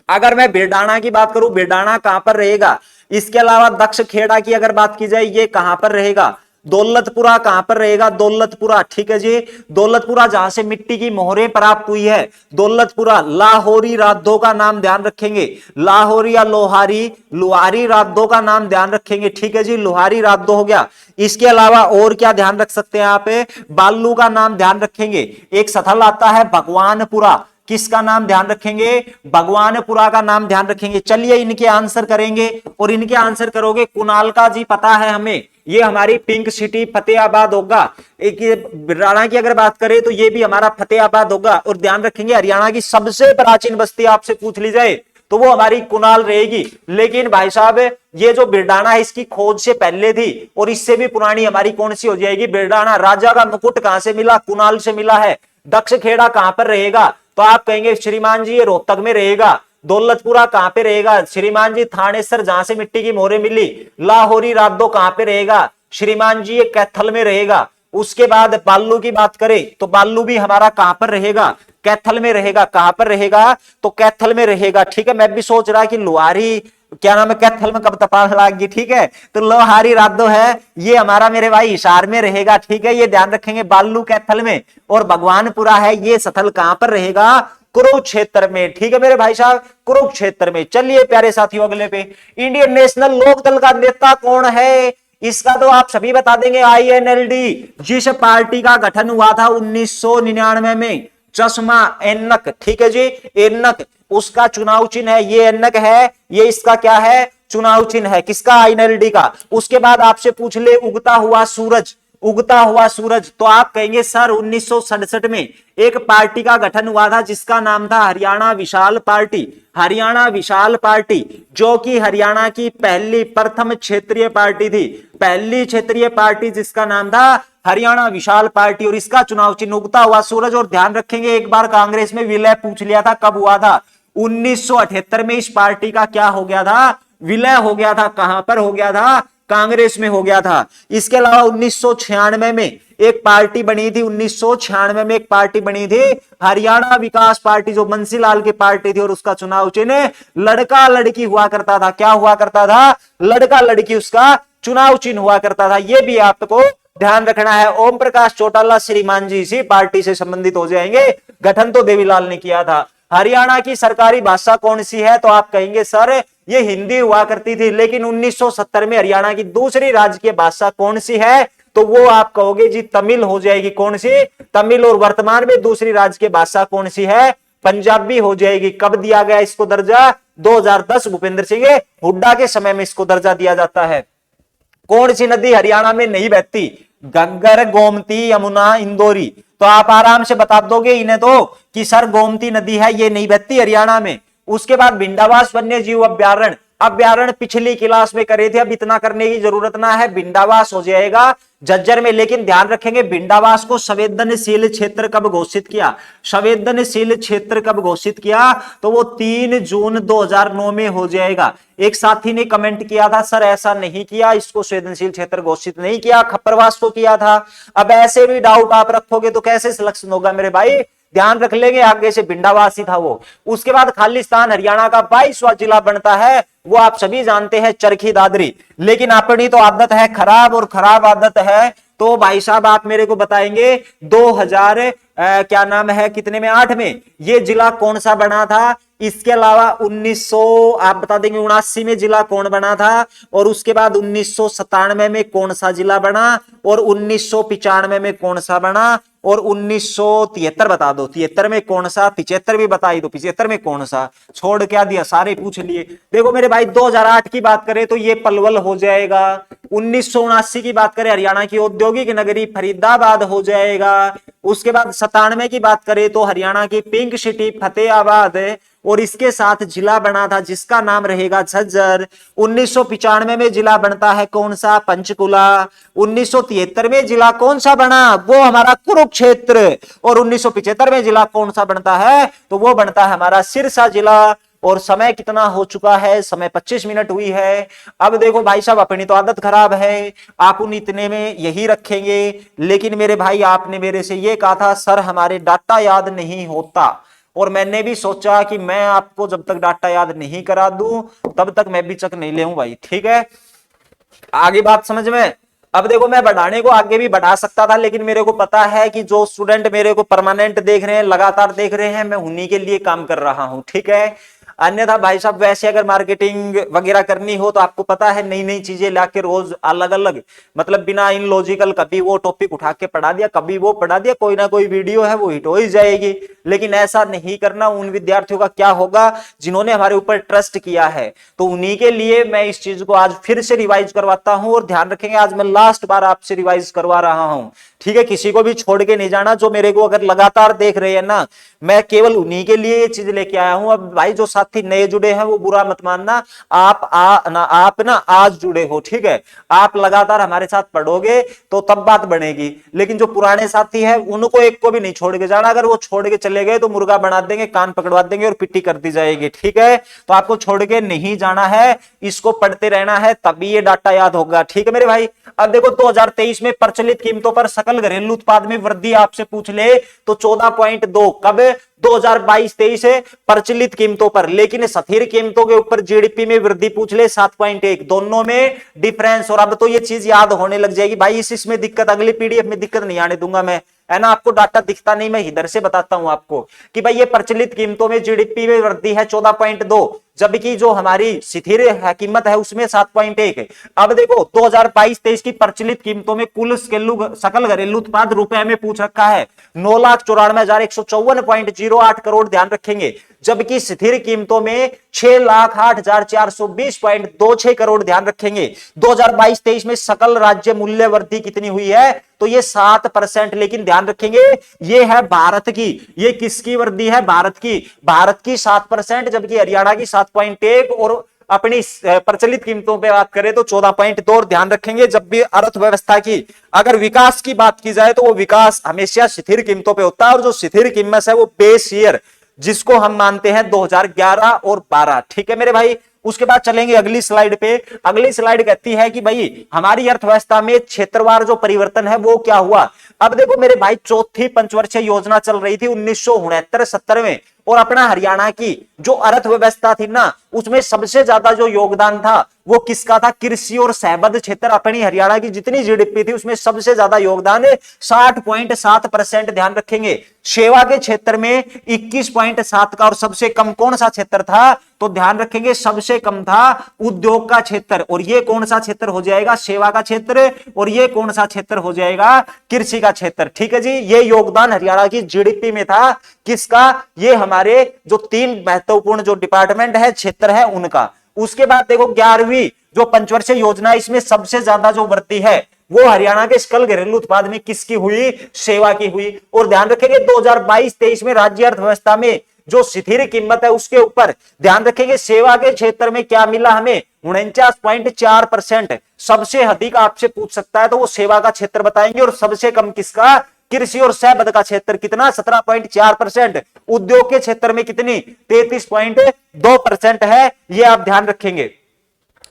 अगर मैं बिरडाना की बात करूं, बिरडाना कहां पर रहेगा? इसके अलावा दक्ष खेड़ा की अगर बात की जाए, ये कहां पर रहेगा? दौलतपुरा कहां पर रहेगा? दौलतपुरा, ठीक है जी। दौलतपुरा जहां से मिट्टी की मोहरें प्राप्त हुई है, दौलतपुरा। लाहौरी राधों का नाम ध्यान रखेंगे, लाहौरी या लोहारी, लोहारी राधों का नाम ध्यान रखेंगे, ठीक है जी। लोहारी राधो हो गया। इसके अलावा और क्या ध्यान रख सकते हैं आप? बालू का नाम ध्यान रखेंगे। एक स्थल आता है भगवानपुरा, किसका नाम ध्यान रखेंगे? भगवानपुरा का नाम ध्यान रखेंगे। चलिए इनके आंसर करेंगे और इनके आंसर करोगे। कुनाल का जी पता है हमें, ये हमारी पिंक सिटी फतेहाबाद होगा। एक बिरडाना की अगर बात करें तो ये भी हमारा फतेहाबाद होगा। और ध्यान रखेंगे हरियाणा की सबसे प्राचीन बस्ती आपसे पूछ ली जाए तो वो हमारी कुनाल रहेगी। लेकिन भाई साहब ये जो बिरडाना है इसकी खोज से पहले थी और इससे भी पुरानी हमारी कौन सी हो जाएगी? बिरडाना। राजा का मुकुट कहां से मिला? कुनाल से मिला है। दक्ष खेड़ा कहां पर रहेगा? तो आप कहेंगे श्रीमान जी ये रोहतक में रहेगा। दौलतपुरा कहां पे रहेगा? श्रीमान जी थानेसर, जहां से मिट्टी की मोहरें मिली। लाहौरी राधो कहां पे रहेगा? श्रीमान जी ये कैथल में रहेगा। उसके बाद बालू की बात करें तो बालू भी हमारा कहां पर रहेगा? कैथल में रहेगा। कहां पर रहेगा? तो कैथल में रहेगा, ठीक है। मैं भी सोच रहा कि लोहारी क्या नाम है, कैथल में कब तपाल लागी, ठीक है। तो लोहारी राधो है ये हमारा मेरे भाई हिसार में रहेगा, ठीक है। ये ध्यान रखेंगे, बालू कैथल में। और भगवानपुरा है ये स्थल कहां पर रहेगा? कुरुक्षेत्र में, ठीक है मेरे भाई साहब, कुरुक्षेत्र में। चलिए प्यारे साथियों अगले पे, इंडियन नेशनल लोकदल का नेता कौन है? इसका तो आप सभी बता देंगे, INLD। जिस पार्टी का गठन हुआ था 1999 में, चश्मा एनक, ठीक है जी, एनक। उसका चुनाव चिन्ह है ये एनक है, ये इसका क्या है? चुनाव चिन्ह है, किसका? INLD का। उसके बाद आपसे पूछ ले उगता हुआ सूरज, उगता हुआ सूरज, तो आप कहेंगे सर 1967 में एक पार्टी का गठन हुआ था जिसका नाम था हरियाणा विशाल पार्टी। हरियाणा विशाल पार्टी जो कि हरियाणा की पहली प्रथम क्षेत्रीय पार्टी थी, पहली क्षेत्रीय पार्टी जिसका नाम था हरियाणा विशाल पार्टी। और इसका चुनाव चिन्ह उगता हुआ सूरज। और ध्यान रखेंगे एक बार कांग्रेस में विलय पूछ लिया था, कब हुआ था? 1978 में इस पार्टी का क्या हो गया था? विलय हो गया था। कहां पर हो गया था? कांग्रेस में हो गया था। इसके अलावा 1996 में एक पार्टी बनी थी, 1996 में एक पार्टी बनी थी हरियाणा विकास पार्टी, जो बंसीलाल की पार्टी थी। और उसका चुनाव चिन्ह लड़का लड़की हुआ करता था। क्या हुआ करता था? लड़का लड़की उसका चुनाव चिन्ह हुआ करता था। यह भी आपको ध्यान रखना है। ओम प्रकाश चौटाला श्रीमान जी इसी पार्टी से संबंधित हो जाएंगे। गठन तो देवीलाल ने किया था। हरियाणा की सरकारी भाषा कौन सी है? तो आप कहेंगे सर ये हिंदी हुआ करती थी, लेकिन 1970 में हरियाणा की दूसरी राजकीय भाषा कौन सी है? तो वो आप कहोगे जी तमिल हो जाएगी। कौन सी? तमिल। और वर्तमान में दूसरी राज्य भाषा कौन सी है? पंजाबी हो जाएगी। कब दिया गया इसको दर्जा? 2010 भूपेंद्र सिंह हुड्डा के समय में इसको दर्जा दिया जाता है। कौन सी नदी हरियाणा में नहीं बहती? घग्गर, गोमती, यमुना, इंदौरी। तो आप आराम से बता दोगे इन्हें तो कि सर गोमती नदी है ये नहीं बहती हरियाणा में। उसके बाद भिंडावास वन्य जीव अभ्यारण्य, अभ्यारण्य पिछली क्लास में करे थे, अब इतना करने की जरूरत ना है। भिंडावास हो जाएगा झज्जर में। लेकिन ध्यान रखेंगे भिंडावास को संवेदनशील क्षेत्र कब घोषित किया? संवेदनशील क्षेत्र कब घोषित किया? तो वो 3 जून 2009 में हो जाएगा। एक साथी ने कमेंट किया था सर ऐसा नहीं किया, इसको संवेदनशील क्षेत्र घोषित नहीं किया, खप्परवास को किया था। अब ऐसे भी डाउट आप रखोगे तो कैसे सिलेक्शन होगा मेरे भाई? ध्यान रख लेंगे, आगे से भिंडावासी था वो। उसके बाद खालिस्तान हरियाणा का 22वां जिला बनता है, वो आप सभी जानते हैं चरखी दादरी। लेकिन अपनी तो आदत है खराब, और खराब आदत है तो भाई साहब आप मेरे को बताएंगे 2000 क्या नाम है कितने में 8 में ये जिला कौन सा बना था? इसके अलावा 1900 आप बता देंगे 79 में जिला कौन बना था, और उसके बाद 1997 में कौन सा जिला बना, और 1995 में कौन सा बना, और 1973 बता दो, 73 में कौन सा, 75 भी बता ही दो, 75 में कौन सा, छोड़ क्या दिया, सारे पूछ लिए। देखो मेरे भाई 2008 की बात करें तो ये पलवल हो जाएगा, 1979 की बात करें हरियाणा की औद्योगिक नगरी फरीदाबाद हो जाएगा, उसके बाद 97 की बात करें तो हरियाणा की पिंक सिटी फतेहाबाद, और इसके साथ जिला बना था जिसका नाम रहेगा झज्जर। 1995 में जिला बनता है कौन सा, पंचकुला। 1973 में जिला कौन सा बना, वो हमारा कुरुक्षेत्र। और 1975 में जिला कौन सा बनता है, तो वो बनता है हमारा सिरसा जिला। और समय कितना हो चुका है, समय 25 मिनट हुई है। अब देखो भाई साहब अपनी तो आदत खराब है, आप उन इतने में यही रखेंगे, लेकिन मेरे भाई आपने मेरे से ये कहा था सर हमारे डाटा याद नहीं होता, और मैंने भी सोचा कि मैं आपको जब तक डाटा याद नहीं करा दूं तब तक मैं भी चक नहीं ले भाई, ठीक है। आगे बात समझ में। अब देखो मैं बढ़ाने को आगे भी बढ़ा सकता था, लेकिन मेरे को पता है कि जो स्टूडेंट मेरे को परमानेंट देख रहे हैं, लगातार देख रहे हैं, मैं उन्हीं के लिए काम कर रहा हूं, ठीक है। अन्यथा भाई साहब वैसे अगर मार्केटिंग वगैरह करनी हो तो आपको पता है नई नई चीजें लाके रोज अलग अलग, मतलब बिना इन लॉजिकल, कभी वो टॉपिक उठा के पढ़ा दिया, कभी वो पढ़ा दिया, कोई ना कोई वीडियो है वो हिट हो ही जाएगी। लेकिन ऐसा नहीं करना। उन विद्यार्थियों का क्या होगा जिन्होंने हमारे ऊपर ट्रस्ट किया है, तो उन्हीं के लिए मैं इस चीज को आज फिर से रिवाइज करवाता हूं। और ध्यान रखेंगे आज मैं लास्ट बार आपसे रिवाइज करवा रहा हूं, ठीक है। किसी को भी छोड़ के नहीं जाना। जो मेरे को अगर लगातार देख रहे हैं ना, मैं केवल उन्हीं के लिए ये चीज लेके आया हूं। अब भाई जो साथी नए जुड़े हैं वो बुरा मत मानना, आप ना आज जुड़े हो, ठीक है। आप लगातार हमारे साथ पढ़ोगे तो तब बात बनेगी। लेकिन जो पुराने साथी हैं उनको एक को भी नहीं छोड़ के जाना। अगर वो छोड़ के चले गए तो मुर्गा बना देंगे, कान पकड़वा देंगे और पिट्टी कर दी जाएगी, ठीक है। तो आपको छोड़ के नहीं जाना है, इसको पढ़ते रहना है, तभी ये डाटा याद होगा, ठीक है मेरे भाई। अब देखो 2023 में प्रचलित कीमतों पर सकल घरेलू उत्पाद में वृद्धि आपसे पूछ ले तो 14.2, कब, 2022-23 प्रचलित कीमतों पर। लेकिन स्थिर कीमतों के ऊपर जीडीपी में वृद्धि पूछ ले 7.1, दोनों में डिफरेंस। और अब तो ये चीज याद होने लग जाएगी भाई, इसमें दिक्कत, अगली पीडीएफ में दिक्कत नहीं आने दूंगा मैं, है ना। आपको डाटा दिखता नहीं, मैं इधर से बताता हूं आपको कि भाई ये प्रचलित कीमतों में जीडीपी में वृद्धि है 14.2, जबकि जो हमारी स्थिर कीमत है उसमें 7.1 है। अब देखो 2022-23 की प्रचलित कीमतों में कुल सकल घरेलू उत्पाद रुपए में पूछ रखा है 9,94,154.08 करोड़, ध्यान रखेंगे। जबकि स्थिर कीमतों में 6,08,420.26 करोड़, ध्यान रखेंगे। 2022-23 में सकल राज्य मूल्य वृद्धि कितनी हुई है, तो ये 7%। लेकिन ध्यान रखेंगे ये है भारत की, ये किसकी वृद्धि है, भारत की, भारत की 7%, जबकि हरियाणा की 7.1, और अपनी प्रचलित कीमतों पे बात करें तो 14.2। ध्यान रखेंगे जब भी अर्थव्यवस्था की अगर विकास की बात की जाए तो वो विकास हमेशा स्थिर कीमतों पे होता है, और जो स्थिर कीमत है वो बेस ईयर जिसको हम मानते हैं 2011 और 12, ठीक है मेरे भाई। उसके बाद चलेंगे अगली स्लाइड पे। अगली स्लाइड कहती है कि भाई हमारी अर्थव्यवस्था में क्षेत्रवार जो परिवर्तन है वो क्या हुआ। अब देखो मेरे भाई चौथी पंचवर्षीय योजना चल रही थी 1969-70 में, और अपना हरियाणा की जो अर्थव्यवस्था थी ना उसमें सबसे ज्यादा जो योगदान था वो किसका था, कृषि और सहबद्ध क्षेत्र। अपनी हरियाणा की जितनी जीडीपी थी उसमें सबसे ज्यादा योगदान 60.7%, ध्यान रखेंगे। सेवा के क्षेत्र में 21.7 का, और सबसे कम कौन सा क्षेत्र था, तो ध्यान रखेंगे सबसे कम था उद्योग का क्षेत्र। और ये कौन सा क्षेत्र हो जाएगा, सेवा का क्षेत्र, और ये कौन सा क्षेत्र हो जाएगा, कृषि का क्षेत्र, ठीक है जी। ये योगदान हरियाणा की जीडीपी में था किसका, ये हमारे जो 3 महत्वपूर्ण जो डिपार्टमेंट है, क्षेत्र है उनका। उसके बाद देखो 11वीं जो पंचवर्षीय योजना, इसमें सबसे ज्यादा जो वृद्धि है वो हरियाणा के सकल घरेलू उत्पाद में किसकी हुई, सेवा की हुई। और ध्यान रखेंगे 2022-23 में राज्य अर्थव्यवस्था में जो स्थिर कीमत है उसके ऊपर ध्यान रखेंगे सेवा के क्षेत्र में क्या मिला हमें, 49.4%। सबसे अधिक आपसे पूछ सकता है तो वो सेवा का क्षेत्र बताएंगे, और सबसे कम किसका, कृषि और सहबद्ध का क्षेत्र कितना, 17.4%। उद्योग के क्षेत्र में कितनी, 33.2% है, ये आप ध्यान रखेंगे।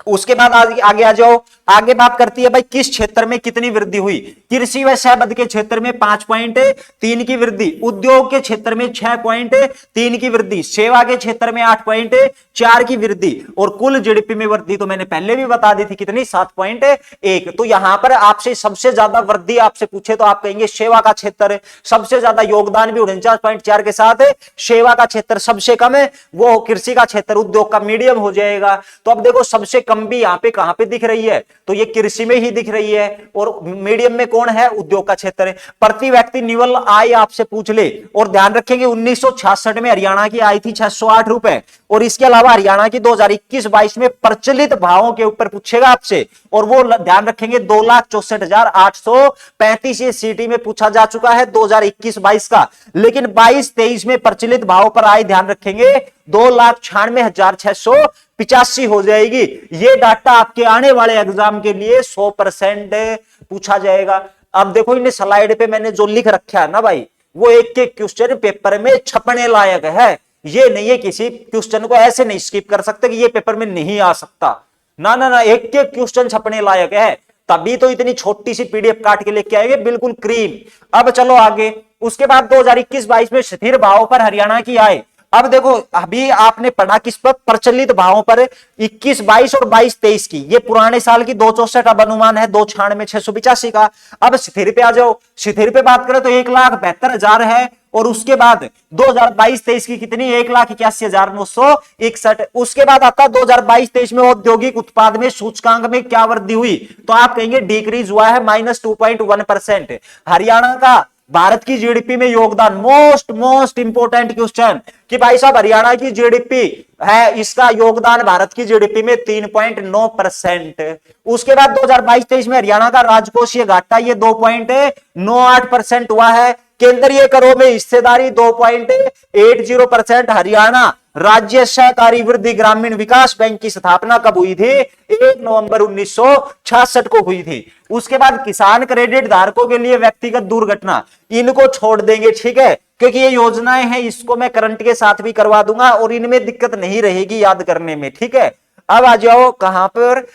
उसके बाद आगे आ जाओ। आगे बात करती है भाई किस क्षेत्र में कितनी वृद्धि हुई। कृषि व सहबद के क्षेत्र में 5.3 की वृद्धि, उद्योग के क्षेत्र में 6.3 की वृद्धि, सेवा के क्षेत्र में 8.4 की वृद्धि, और कुल जीडीपी में वृद्धि तो मैंने पहले भी बता दी थी कितनी, 7.1। तो यहां पर आपसे सबसे ज्यादा वृद्धि आपसे पूछे तो आप कहेंगे सेवा का क्षेत्र, सबसे ज्यादा योगदान भी 49.4 के साथ है। सेवा का क्षेत्र सबसे कम है, वो कृषि का क्षेत्र, उद्योग का मीडियम हो जाएगा। तो अब देखो सबसे कम भी यहाँ पे कहां पे दिख रही है, तो ये कृषि में ही दिख रही है, और मीडियम में कौन है, उद्योग का क्षेत्र है। प्रति व्यक्ति निवल आय आपसे पूछ ले, और ध्यान रखेंगे 1966 में हरियाणा की आई थी 608 रुपए, और इसके अलावा हरियाणा की 2021-22 में प्रचलित भावों के ऊपर पूछेगा आपसे, और वो ध्यान रखेंगे 2,64,835 ये सिटी में पूछा जा चुका है 2021-22 का। लेकिन 22-23 में प्रचलित भाव पर आए ध्यान रखेंगे 2,96,685 हो जाएगी। ये डाटा आपके आने वाले एग्जाम के लिए 100% पूछा जाएगा। अब देखो इन स्लाइड पे मैंने जो लिख रखा है ना भाई, वो एक एक क्वेश्चन पेपर में छपने लायक है। ये नहीं है किसी क्वेश्चन को ऐसे नहीं स्किप कर सकते कि ये पेपर में नहीं आ सकता, ना ना ना, एक एक क्वेश्चन छपने लायक है, तभी तो इतनी छोटी सी पीडीएफ काट के लेके आएंगे, बिल्कुल क्रीम। अब चलो आगे। उसके बाद 2021-22 में स्थिर भाव पर हरियाणा की आय। अब देखो अभी आपने पढ़ा किस पर, प्रचलित भावों पर 21-22 और 22-23 की, ये पुराने साल की 264 अब अनुमान है 296,685 का। अब स्थिर पे आ जाओ। स्थिर पे बात करें तो 1,72,000 है, और उसके बाद 2022-23 की कितनी, 1,81,961। उसके बाद आता 2022-23 में औद्योगिक उत्पाद में सूचकांक में क्या वृद्धि हुई, तो आप कहेंगे डिक्रीज हुआ है -2.1%। हरियाणा का भारत की जीडीपी में योगदान, मोस्ट इंपोर्टेंट क्वेश्चन कि भाई साहब हरियाणा की जीडीपी है, इसका योगदान भारत की जीडीपी में 3.9%। उसके बाद 2022-23 में हरियाणा का राजकोषीय घाटा ये 2.98% हुआ है। केंद्रीय करों में हिस्सेदारी 2.80%। हरियाणा राज्य सहकारी वृद्धि ग्रामीण विकास बैंक की स्थापना कब हुई थी, 1 नवंबर 1966 को हुई थी। उसके बाद किसान क्रेडिट धारकों के लिए व्यक्तिगत दुर्घटना, इनको छोड़ देंगे, ठीक है, क्योंकि ये योजनाएं हैं, इसको मैं करंट के साथ भी करवा दूंगा और इनमें दिक्कत नहीं रहेगी याद करने में, ठीक है। अब आ जाओ कहां पर,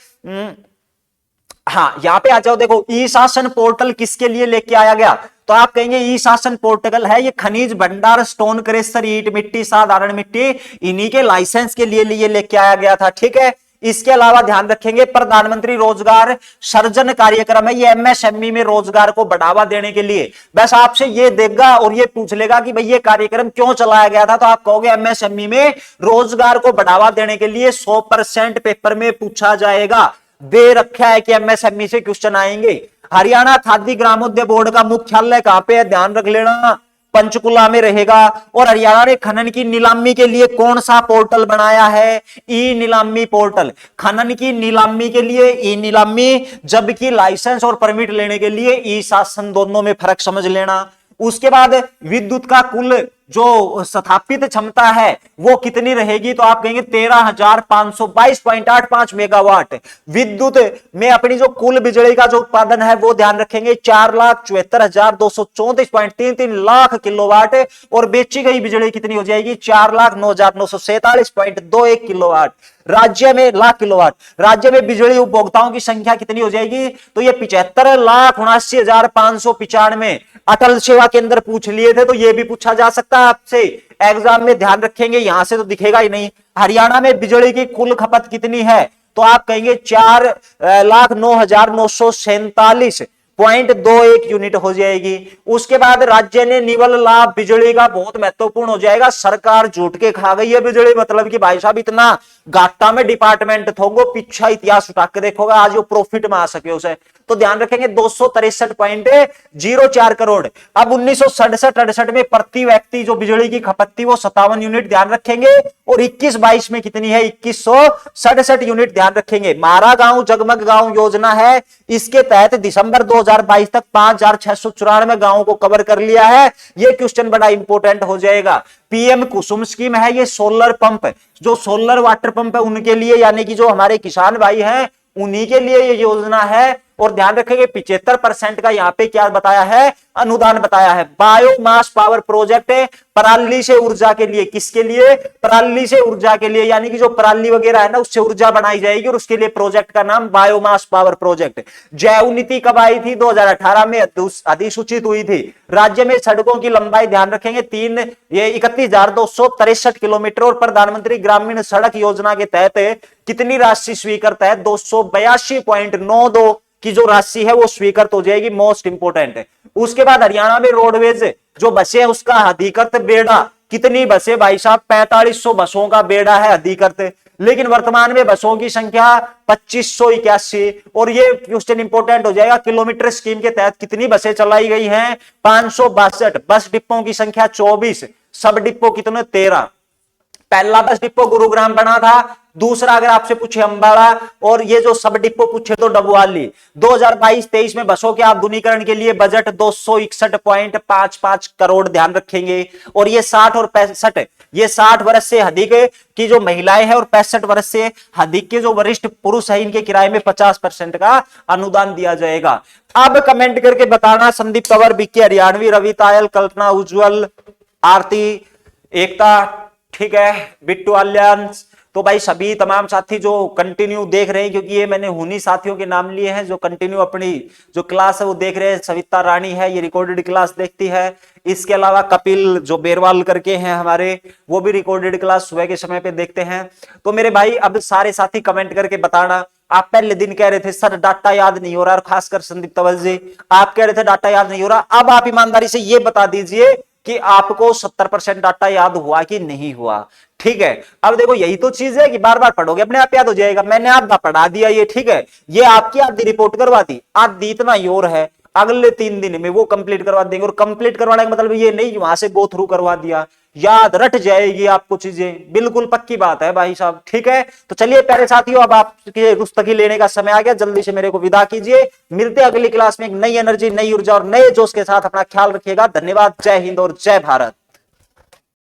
हाँ यहां पे आ जाओ। देखो ई शासन पोर्टल किसके लिए लेके आया गया, तो आप कहेंगे ई शासन पोर्टल है ये खनिज भंडार, स्टोन क्रेशर, ईट मिट्टी, साधारण मिट्टी, इन्हीं के लाइसेंस के लिए लेके आया गया था, ठीक है। इसके अलावा ध्यान रखेंगे प्रधानमंत्री रोजगार सृजन कार्यक्रम है, ये एमएसएमई में रोजगार को बढ़ावा देने के लिए। बस आपसे ये देगा और ये पूछ लेगा कि भाई ये कार्यक्रम क्यों चलाया गया था, तो आप कहोगे एमएसएमई में रोजगार को बढ़ावा देने के लिए। 100% पेपर में पूछा जाएगा, दे रखा है कि एमएसएमई से क्वेश्चन आएंगे। हरियाणा खादी ग्रामोद्योग बोर्ड का मुख्यालय कहां पे है, ध्यान रख लेना, पंचकुला में रहेगा। और हरियाणा ने खनन की नीलामी के लिए कौन सा पोर्टल बनाया है, ई नीलामी पोर्टल। खनन की नीलामी के लिए ई नीलामी, जबकि लाइसेंस और परमिट लेने के लिए ई शासन, दोनों में फर्क समझ लेना। उसके बाद विद्युत का कुल जो स्थापित क्षमता है वो कितनी रहेगी, तो आप कहेंगे 13,522.85 मेगावाट। विद्युत में अपनी जो कुल बिजली का जो उत्पादन है वो ध्यान रखेंगे 4,74,234.33 लाख किलोवाट, और बेची गई बिजली कितनी हो जाएगी, 4,09,947.21 किलोवाट। राज्य में लाख किलोवाट, राज्य में बिजली उपभोक्ताओं की संख्या कितनी हो जाएगी, तो ये 75,79,595। अटल सेवा केंद्र पूछ लिए थे तो ये भी पूछा जा सकता है आपसे एग्जाम में, ध्यान रखेंगे, यहां से तो दिखेगा ही नहीं। हरियाणा में बिजली की कुल खपत कितनी है, तो आप कहेंगे 4,09,947.21 यूनिट हो जाएगी। उसके बाद राज्य ने निवल लाभ बिजली का बहुत महत्वपूर्ण हो जाएगा, सरकार झूठ के खा गई है बिजली, मतलब कि भाई साहब इतना घाटा में डिपार्टमेंट थोगो, पीछा इतिहास उठा के देखोगे आज वो प्रॉफिट में आ सके उसे, तो ध्यान रखेंगे 263.04 करोड़। अब 1967-68 में प्रति व्यक्ति जो बिजली की खपत थी वो 57 यूनिट, ध्यान रखेंगे, और 21-22 में कितनी है, 2167 यूनिट, ध्यान रखेंगे। मारा गांव जगमग गांव योजना है, इसके तहत दिसंबर 2022 तक 5,694 गांवों को कवर कर लिया है। ये क्वेश्चन बड़ा इंपॉर्टेंट हो जाएगा। पीएम कुसुम स्कीम है, ये सोलर पंप, जो सोलर वाटर पंप है उनके लिए, यानी कि जो हमारे किसान भाई हैं उन्हीं के लिए ये योजना है, और ध्यान रखेंगे 75% का यहाँ पे क्या बताया है, अनुदान बताया है। बायोमास पावर प्रोजेक्ट है, पराली से ऊर्जा के लिए, किसके लिए, पराली से ऊर्जा के लिए, यानी कि जो पराली वगैरह है ना उससे ऊर्जा बनाई जाएगी और उसके लिए प्रोजेक्ट का नाम बायोमास पावर प्रोजेक्ट। जैव नीति कब आई थी, 2018 में अधिसूचित हुई थी। राज्य में सड़कों की लंबाई ध्यान रखेंगे 31,263 किलोमीटर और प्रधानमंत्री ग्रामीण सड़क योजना के तहत कितनी राशि स्वीकृत है, 282.92 की जो राशि है वो स्वीकृत हो जाएगी, मोस्ट इंपोर्टेंट है। उसके बाद हरियाणा में रोडवेज जो बसें उसका अधिकृत बेड़ा, कितनी बसें भाई साहब, 4500 बसों का बेड़ा है अधिकृत, लेकिन वर्तमान में बसों की संख्या 2581। और ये क्वेश्चन इंपोर्टेंट हो जाएगा, किलोमीटर स्कीम के तहत कितनी बसें चलाई गई हैं, 562। बस डिपों की संख्या 24, सब डिपो कितने, 13। पहला बस डिपो गुरुग्राम बना था, दूसरा अगर आपसे पूछे अंबाला, और ये जो सब डिपो पूछे तो डबवाली। 2022-23 में बसों के आधुनिकीकरण के लिए बजट 261.55 करोड़ ध्यान रखेंगे। और ये 60 और 65, ये 60 वर्ष से अधिक की जो महिलाएं हैं और 65 वर्ष से अधिक के जो वरिष्ठ पुरुष है, इनके किराए में 50% का अनुदान दिया जाएगा। अब कमेंट करके बताना, संदीप तंवर, बीके हरियाणवी, रवि तायल, कल्पना उज्जवल, आरती, एकता, ठीक है, बिट्टू अलियांस। तो भाई सभी तमाम साथी जो कंटिन्यू देख रहे हैं, क्योंकि ये मैंने उन्हीं साथियों के नाम लिए हैं जो कंटिन्यू अपनी जो क्लास है वो देख रहे हैं। सविता रानी है, ये रिकॉर्डेड क्लास देखती है। इसके अलावा कपिल जो बेरवाल करके हैं हमारे, वो भी रिकॉर्डेड क्लास सुबह के समय पे देखते हैं। तो मेरे भाई अब सारे साथी कमेंट करके बताना। आप पहले दिन कह रहे थे सर डाटा याद नहीं हो रहा, और खासकर संदीप तंवर जी आप कह रहे थे डाटा याद नहीं हो रहा। अब आप ईमानदारी से ये बता दीजिए कि आपको 70% डाटा याद हुआ कि नहीं हुआ, ठीक है। अब देखो यही तो चीज है कि बार बार पढ़ोगे अपने आप याद हो जाएगा। मैंने आधा पढ़ा दिया ये, ठीक है, ये आपकी आधी रिपोर्ट करवा दी, आधी इतना ही और है, अगले 3 दिन में वो कंप्लीट करवा देंगे। और कंप्लीट करवाने का मतलब ये नहीं वहां से गो थ्रू करवा दिया, याद रट जाएगी आपको चीजें, बिल्कुल पक्की बात है भाई साहब, ठीक है। तो चलिए प्यारे साथियों, अब आपके रुस्तगी लेने का समय आ गया, जल्दी से मेरे को विदा कीजिए। मिलते हैं अगली क्लास में एक नई एनर्जी, नई ऊर्जा और नए जोश के साथ। अपना ख्याल रखिएगा। धन्यवाद। जय हिंद और जय भारत।